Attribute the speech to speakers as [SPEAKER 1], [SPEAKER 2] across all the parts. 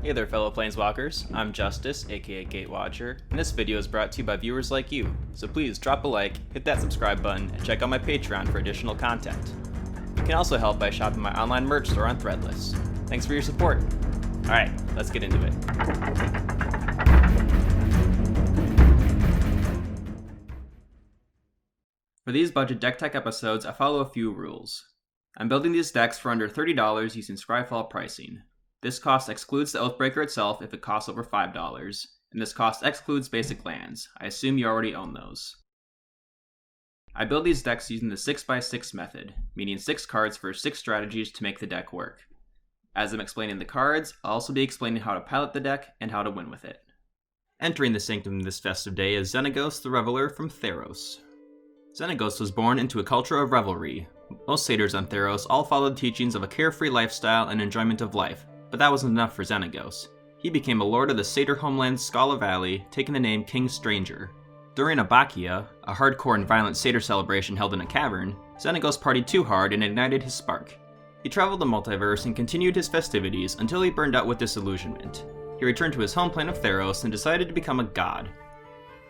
[SPEAKER 1] Hey there fellow Planeswalkers, I'm Justice, aka Gatewatcher, and this video is brought to you by viewers like you, so please drop a like, hit that subscribe button, and check out my Patreon for additional content. You can also help by shopping my online merch store on Threadless. Thanks for your support. Alright, let's get into it. For these budget deck tech episodes, I follow a few rules. I'm building these decks for under $30 using Scryfall pricing. This cost excludes the Oathbreaker itself if it costs over $5, and this cost excludes basic lands. I assume you already own those. I build these decks using the 6x6 method, meaning 6 cards for 6 strategies to make the deck work. As I'm explaining the cards, I'll also be explaining how to pilot the deck and how to win with it. Entering the Sanctum this festive day is Zenigos the Reveler from Theros. Zenagos was born into a culture of revelry. Most satyrs on Theros all followed teachings of a carefree lifestyle and enjoyment of life, but that wasn't enough for Xenagos. He became a lord of the satyr homeland Scala Valley, taking the name King Stranger. During a Bacchia, a hardcore and violent satyr celebration held in a cavern, Xenagos partied too hard and ignited his spark. He traveled the multiverse and continued his festivities until he burned out with disillusionment. He returned to his home plane of Theros and decided to become a god.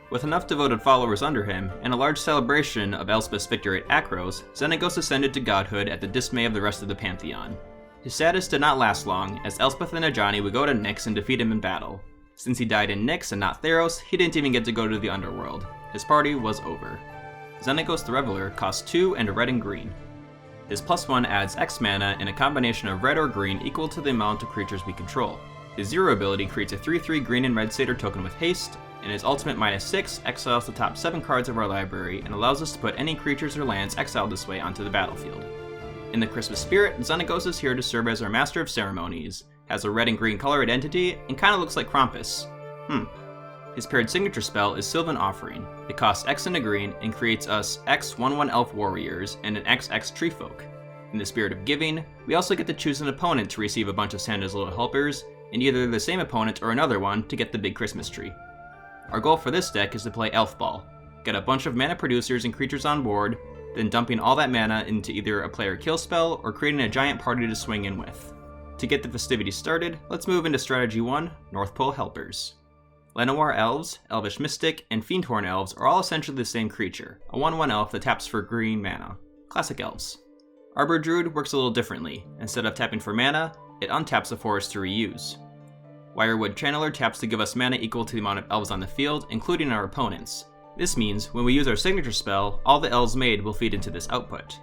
[SPEAKER 1] With enough devoted followers under him, and a large celebration of Elspeth's victory at Akros, Xenagos ascended to godhood at the dismay of the rest of the Pantheon. His status did not last long, as Elspeth and Ajani would go to Nyx and defeat him in battle. Since he died in Nyx and not Theros, he didn't even get to go to the underworld. His party was over. Zenigos the Reveler costs 2 and a red and green. His +1 adds X mana in a combination of red or green equal to the amount of creatures we control. His 0 ability creates a 3/3 green and red satyr token with haste, and his ultimate -6 exiles the top 7 cards of our library and allows us to put any creatures or lands exiled this way onto the battlefield. In the Christmas spirit, Xenagos is here to serve as our master of ceremonies, has a red and green color identity, and kinda looks like Krampus. His paired signature spell is Sylvan Offering. It costs X and a green and creates us X 1/1 elf warriors and an XX tree folk. In the spirit of giving, we also get to choose an opponent to receive a bunch of Santa's little helpers, and either the same opponent or another one to get the big Christmas tree. Our goal for this deck is to play Elf Ball, get a bunch of mana producers and creatures on board, then dumping all that mana into either a player kill spell or creating a giant party to swing in with. To get the festivities started, let's move into Strategy 1, North Pole Helpers. Llanowar Elves, Elvish Mystic, and Fiendhorn Elves are all essentially the same creature, a 1/1 elf that taps for green mana. Classic Elves. Arbor Druid works a little differently. Instead of tapping for mana, it untaps a forest to reuse. Wirewood Channeler taps to give us mana equal to the amount of elves on the field, including our opponents. This means, when we use our signature spell, all the elves made will feed into this output.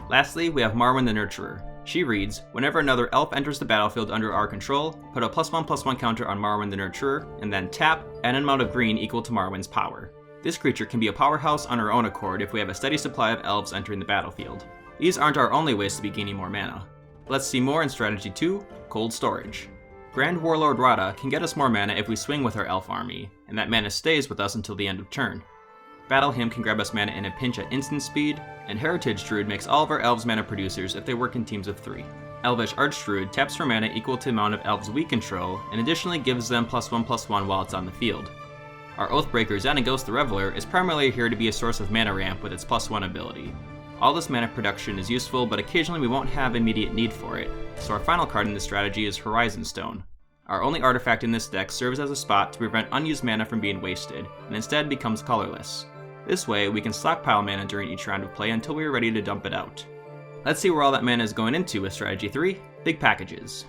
[SPEAKER 1] Lastly, we have Marwin the Nurturer. She reads, whenever another elf enters the battlefield under our control, put a +1/+1 counter on Marwin the Nurturer, and then tap, add an amount of green equal to Marwin's power. This creature can be a powerhouse on her own accord if we have a steady supply of elves entering the battlefield. These aren't our only ways to be gaining more mana. Let's see more in Strategy 2, Cold Storage. Grand Warlord Rada can get us more mana if we swing with our elf army, and that mana stays with us until the end of turn. Battle Hymn can grab us mana in a pinch at instant speed, and Heritage Druid makes all of our elves mana producers if they work in teams of 3. Elvish Archdruid taps for mana equal to the amount of elves we control, and additionally gives them +1/+1 while it's on the field. Our Oathbreaker Xenagos the Reveler is primarily here to be a source of mana ramp with its +1 ability. All this mana production is useful, but occasionally we won't have immediate need for it, so our final card in this strategy is Horizon Stone. Our only artifact in this deck serves as a spot to prevent unused mana from being wasted, and instead becomes colorless. This way, we can stockpile mana during each round of play until we are ready to dump it out. Let's see where all that mana is going into with Strategy 3, Big Packages.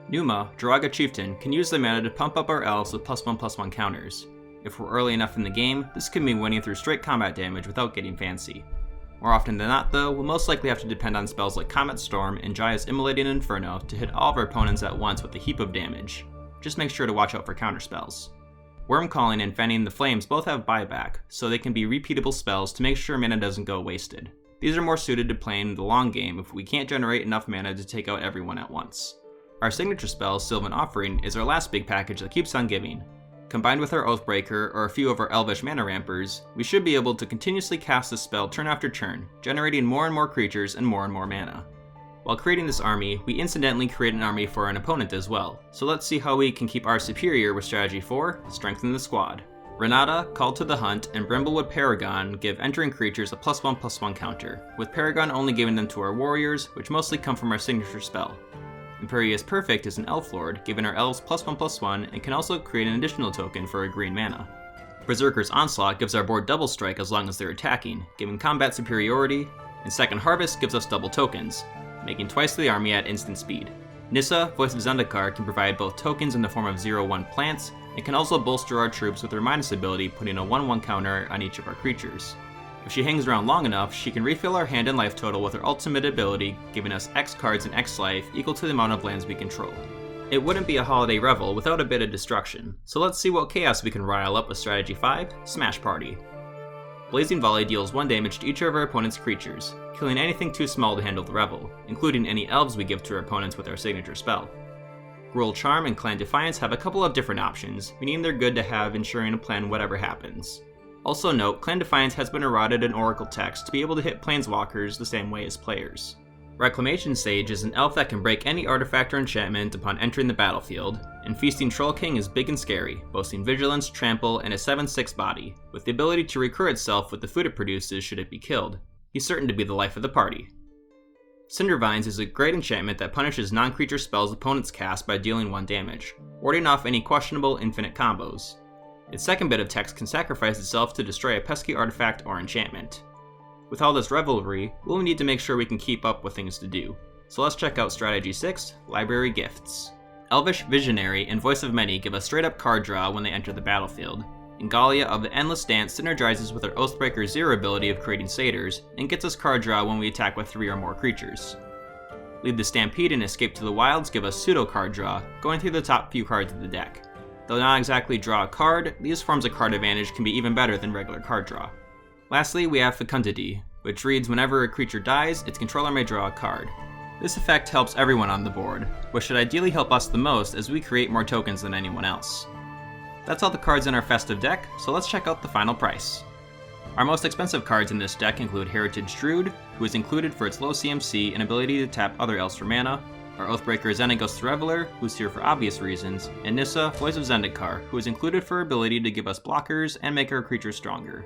[SPEAKER 1] Numa, Droaga Chieftain, can use the mana to pump up our elves with +1/+1 counters. If we're early enough in the game, this can mean winning through straight combat damage without getting fancy. More often than not though, we'll most likely have to depend on spells like Comet Storm and Jaya's Immolating Inferno to hit all of our opponents at once with a heap of damage. Just make sure to watch out for counterspells. Wormcalling and Fanning the Flames both have buyback, so they can be repeatable spells to make sure mana doesn't go wasted. These are more suited to playing the long game if we can't generate enough mana to take out everyone at once. Our signature spell, Sylvan Offering, is our last big package that keeps on giving. Combined with our Oathbreaker or a few of our Elvish mana rampers, we should be able to continuously cast this spell turn after turn, generating more and more creatures and more mana. While creating this army, we incidentally create an army for an opponent as well, so let's see how we can keep our superior with Strategy 4, Strengthen the Squad. Renata, Called to the Hunt, and Brimblewood Paragon give entering creatures a +1/+1 counter, with Paragon only giving them to our warriors, which mostly come from our signature spell. Imperious Perfect is an Elf Lord, giving our elves +1/+1 and can also create an additional token for a green mana. Berserker's Onslaught gives our board double strike as long as they're attacking, giving combat superiority, and Second Harvest gives us double tokens, making twice the army at instant speed. Nissa, Voice of Zendikar, can provide both tokens in the form of 0/1 plants, and can also bolster our troops with her minus ability, putting a 1/1 counter on each of our creatures. If she hangs around long enough, she can refill our hand and life total with her ultimate ability, giving us X cards and X life equal to the amount of lands we control. It wouldn't be a holiday revel without a bit of destruction, so let's see what chaos we can rile up with Strategy 5, Smash Party. Blazing Volley deals 1 damage to each of our opponent's creatures, killing anything too small to handle the revel, including any elves we give to our opponents with our signature spell. Gruul Charm and Clan Defiance have a couple of different options, meaning they're good to have ensuring to plan whatever happens. Also note, Clan Defiance has been eroded in Oracle text to be able to hit planeswalkers the same way as players. Reclamation Sage is an elf that can break any artifact or enchantment upon entering the battlefield, and Feasting Troll King is big and scary, boasting vigilance, trample, and a 7/6 body, with the ability to recur itself with the food it produces should it be killed. He's certain to be the life of the party. Cindervines is a great enchantment that punishes non-creature spells opponents cast by dealing 1 damage, warding off any questionable infinite combos. Its second bit of text can sacrifice itself to destroy a pesky artifact or enchantment. With all this revelry, we'll need to make sure we can keep up with things to do, so let's check out Strategy 6, Library Gifts. Elvish, Visionary, and Voice of Many give us straight up card draw when they enter the battlefield, and Gallia of the Endless Dance synergizes with our Oathbreaker 0 ability of creating satyrs, and gets us card draw when we attack with 3 or more creatures. Lead the Stampede and Escape to the Wilds give us pseudo card draw, going through the top few cards of the deck. Though not exactly draw a card, these forms of card advantage can be even better than regular card draw. Lastly, we have Fecundity, which reads whenever a creature dies, its controller may draw a card. This effect helps everyone on the board, but should ideally help us the most as we create more tokens than anyone else. That's all the cards in our festive deck, so let's check out the final price. Our most expensive cards in this deck include Heritage Druid, who is included for its low CMC and ability to tap other elves for mana, our Oathbreaker Zenigos the Reveler, who's here for obvious reasons, and Nissa, Voice of Zendikar, who is included for her ability to give us blockers and make our creatures stronger.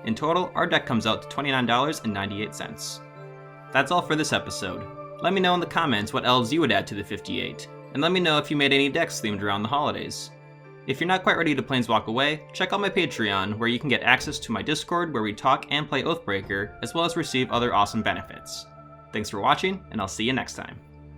[SPEAKER 1] In total, our deck comes out to $29.98. That's all for this episode. Let me know in the comments what elves you would add to the 58, and let me know if you made any decks themed around the holidays. If you're not quite ready to planeswalk away, check out my Patreon, where you can get access to my Discord where we talk and play Oathbreaker, as well as receive other awesome benefits. Thanks for watching, and I'll see you next time.